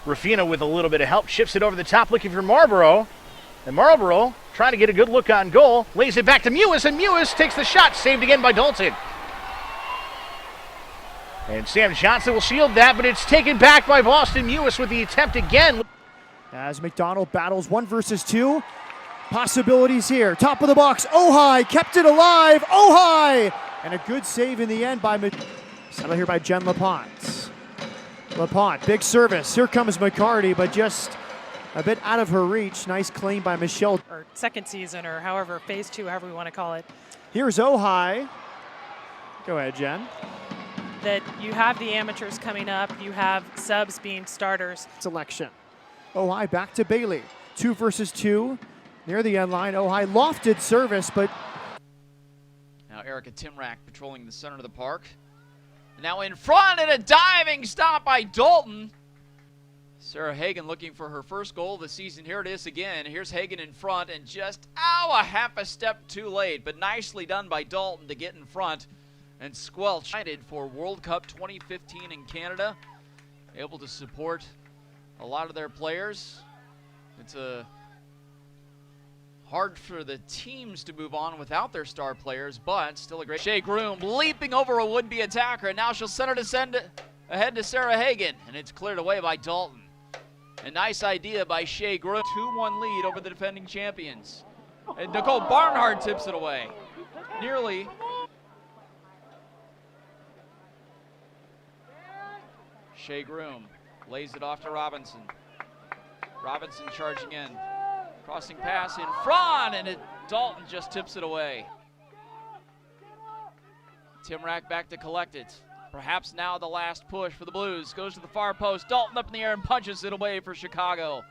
Rafina with a little bit of help, chips it over the top looking for Marlborough. And Marlborough trying to get a good look on goal, lays it back to Mewis, and Mewis takes the shot, saved again by Dalton. And Sam Johnson will shield that, but it's taken back by Boston. Mewis with the attempt again. As McDonald battles 1 versus 2. Possibilities here. Top of the box. Ojai kept it alive. Ojai! And a good save in the end by settled here by Jen LaPont. LaPont, big service. Here comes McCarty, but just a bit out of her reach. Nice claim by Michele. Or second season, or however, phase 2, however we want to call it. Here's Ojai. Go ahead, Jen. That you have the amateurs coming up, you have subs being starters. Selection. Ojai back to Bailey. 2 versus 2. Near the end line. Ojai lofted service, but now Erica Timrak patrolling the center of the park. Now in front and a diving stop by Dalton. Sarah Hagen looking for her first goal of the season. Here it is again. Here's Hagen in front and just, a half a step too late. But nicely done by Dalton to get in front and squelch. For World Cup 2015 in Canada. Able to support a lot of their players. It's hard for the teams to move on without their star players, but still a great Shea Groom leaping over a would-be attacker, and now she'll center to send ahead to Sarah Hagen, and it's cleared away by Dalton. A nice idea by Shea Groom. 2-1 lead over the defending champions. And Nicole Barnhart tips it away. Nearly. Shea Groom lays it off to Robinson. Robinson charging in. Crossing pass in front, and Dalton just tips it away. Timrak back to collect it. Perhaps now the last push for the Blues. Goes to the far post. Dalton up in the air and punches it away for Chicago.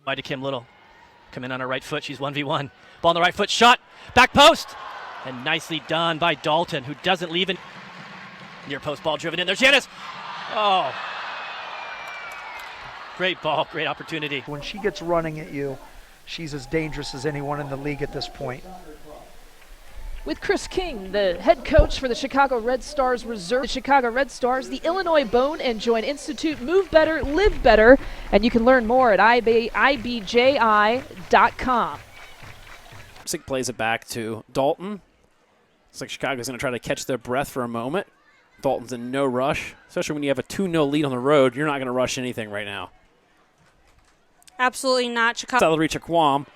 Wide to Kim Little. Come in on her right foot. She's 1v1. Ball on the right foot. Shot. Back post. And nicely done by Dalton, who doesn't leave it. Near post ball driven in. There's Janice. Oh. Great ball, great opportunity. When she gets running at you, she's as dangerous as anyone in the league at this point. With Chris King, the head coach for the Chicago Red Stars Reserve. The Chicago Red Stars, the Illinois Bone and Joint Institute, move better, live better, and you can learn more at ibji.com. Sick plays it back to Dalton. Looks like Chicago's going to try to catch their breath for a moment. Dalton's in no rush, especially when you have a 2-0 lead on the road. You're not going to rush anything right now. Absolutely not. Chicago. South reach Aquam.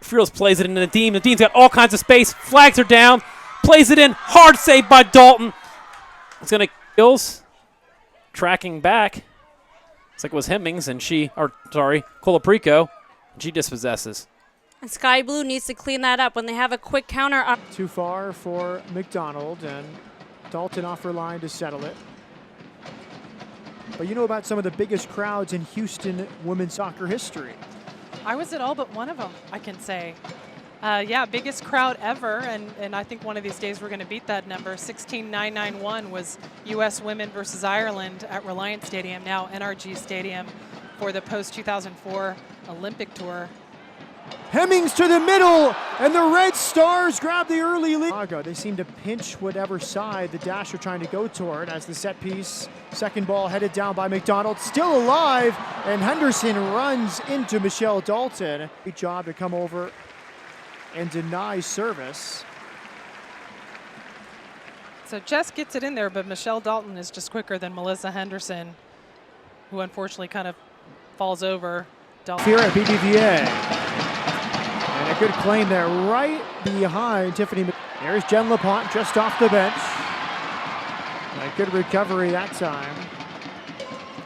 Friels plays it into Nadeem. Nadeem's got all kinds of space. Flags are down. Plays it in. Hard save by Dalton. It's going to kills. Tracking back. Looks like it was Hemmings, and Colaprico. And she dispossesses. And Sky Blue needs to clean that up when they have a quick counter up. Too far for McDonald, and Dalton off her line to settle it. But you know about some of the biggest crowds in Houston women's soccer history. I was at all but one of them, I can say. Yeah, biggest crowd ever, and I think one of these days we're going to beat that number. 16,991 was U.S. Women versus Ireland at Reliance Stadium, now NRG Stadium, for the post-2004 Olympic tour. Hemmings to the middle, and the Red Stars grab the early lead. They seem to pinch whatever side the Dash are trying to go toward as the set piece. Second ball headed down by McDonald, still alive, and Henderson runs into Michele Dalton. Great job to come over and deny service. So Jess gets it in there, but Michele Dalton is just quicker than Melissa Henderson, who unfortunately kind of falls over. Here at BDVA. And a good claim there right behind Tiffany. There's Jen LaPont just off the bench. A good recovery that time.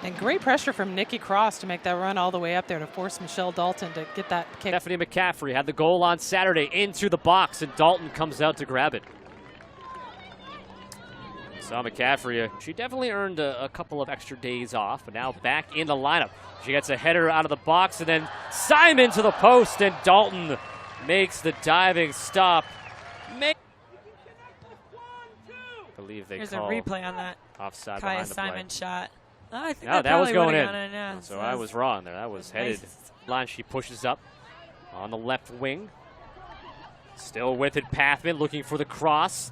And great pressure from Nikki Cross to make that run all the way up there to force Michele Dalton to get that kick. Stephanie McCaffrey had the goal on Saturday in through the box, and Dalton comes out to grab it. Saw McCaffrey. She definitely earned a couple of extra days off, but now back in the lineup. She gets a header out of the box, and then Simon to the post, and Dalton makes the diving stop. I believe they There's a call replay on that offside Kaya behind the Simon play. shot. Oh, I think No, that was going in. Yeah. So I was wrong there. That was headed nice. line. She pushes up on the left wing. Still with it, Pathman looking for the cross.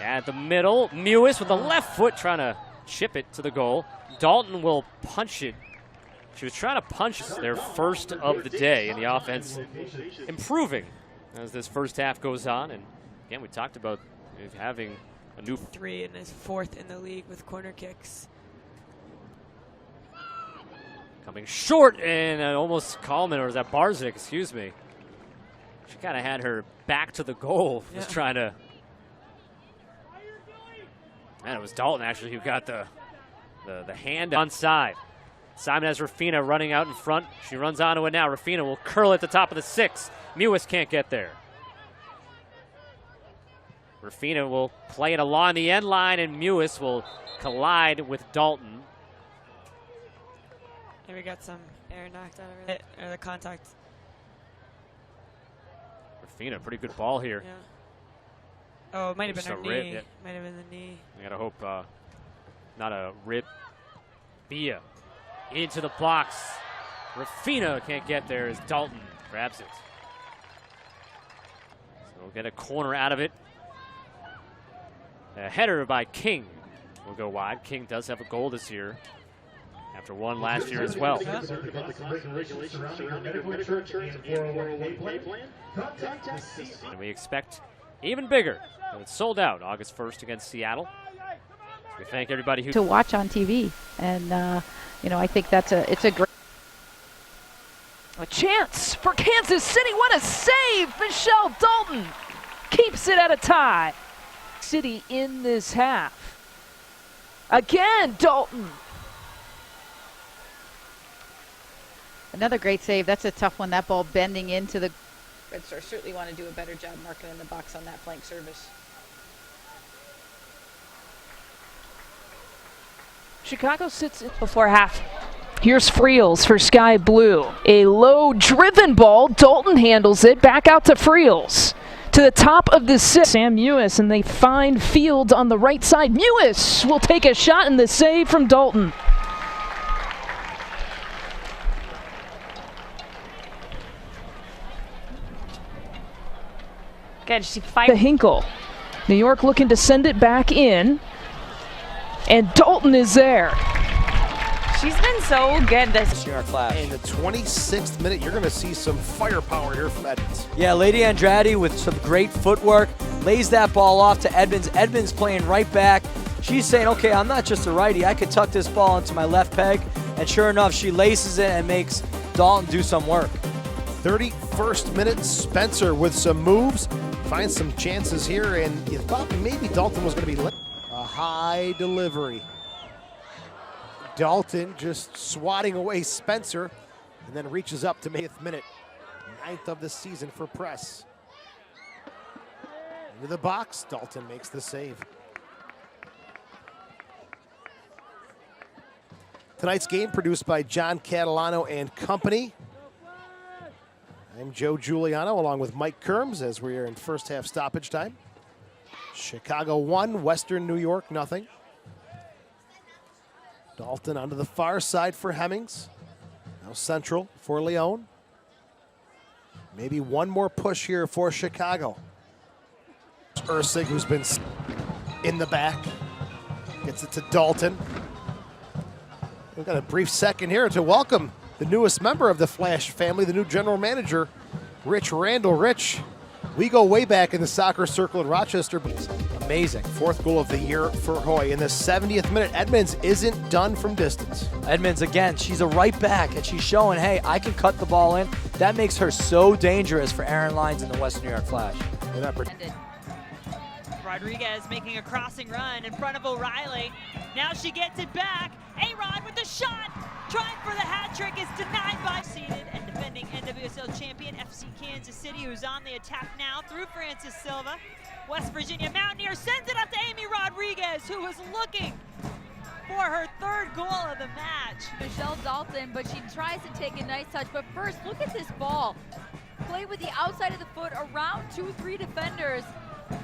At the middle, Mewis with the left foot trying to chip it to the goal. Dalton will punch it. She was trying to punch their first of the day, and the offense improving as this first half goes on. And again, we talked about having a new 3 and is 4th in the league with corner kicks. Coming short, and almost Coleman, or is that Barzik, excuse me. She kind of had her back to the goal, was trying to. And it was Dalton actually who got the hand onside. Simon has Rafina running out in front. She runs onto it now. Rafina will curl at the top of the 6. Mewis can't get there. Rafina will play it along the end line, and Mewis will collide with Dalton. And we got some air knocked out of it, or the contact. Rafina, pretty good ball here. Yeah. Oh, it might have been her rib, knee. yeah. Might have been the knee. I gotta hope not a rib. Bia into the box. Rafina can't get there as Dalton grabs it. So we'll get a corner out of it. A header by King will go wide. King does have a goal this year after one last year as well. And we expect even bigger. It's sold out August 1st against Seattle. So we thank everybody who to watch on TV, and you know, I think it's a great chance for Kansas City. What a save! Michele Dalton keeps it at a tie. City in this half. Again, Dalton. Another great save. That's a tough one. That ball bending into the Red Stars certainly want to do a better job marking in the box on that flank service. Chicago sits in before half. Here's Friels for Sky Blue. A low driven ball. Dalton handles it. Back out to Friels. To the top of the 6. Sam Mewis, and they find Field on the right side. Mewis will take a shot, and the save from Dalton. Good, she fired. The Hinkle. New York looking to send it back in. And Dalton is there. She's been so good this year. Clash. In the 26th minute, you're going to see some firepower here from Edmonds. Yeah, Lady Andrade with some great footwork lays that ball off to Edmonds. Edmonds playing right back. She's saying, okay, I'm not just a righty. I could tuck this ball into my left peg. And sure enough, she laces it and makes Dalton do some work. 31st minute, Spencer with some moves. Finds some chances here, and you thought maybe Dalton was going to be late. A high delivery. Dalton just swatting away Spencer, and then reaches up to 8th minute. 9th of the season for Press. Into the box, Dalton makes the save. Tonight's game produced by John Catalano and company. I'm Joe Giuliano along with Mike Kerms as we are in first half stoppage time. Chicago 1, Western New York nothing. Dalton onto the far side for Hemmings. Now central for Leon. Maybe one more push here for Chicago. Ursig, who's been in the back, gets it to Dalton. We've got a brief second here to welcome the newest member of the Flash family, the new general manager, Rich Randall. Rich, we go way back in the soccer circle in Rochester. Amazing. 4th goal of the year for Hoy. In the 70th minute, Edmonds isn't done from distance. Edmonds, again, she's a right back, and she's showing, hey, I can cut the ball in. That makes her so dangerous for Aaron Lyons in the Western New York Flash. Rodriguez making a crossing run in front of O'Reilly. Now she gets it back. A-Rod with the shot. Trying for the hat trick is denied by seeded and defending NWSL champion FC Kansas City, who's on the attack now through Francis Silva. West Virginia Mountaineer sends it up to Amy Rodriguez, who was looking for her 3rd goal of the match. Michele Dalton, but she tries to take a nice touch. But first, look at this ball. Play with the outside of the foot around 2-3 defenders.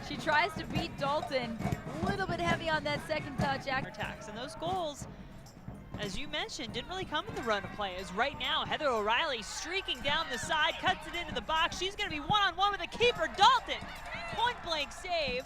She tries to beat Dalton. A little bit heavy on that second touch. Attacks, and those goals, as you mentioned, didn't really come in the run of play. As right now, Heather O'Reilly streaking down the side, cuts it into the box. She's going to be one-on-one with the keeper, Dalton. Point-blank save.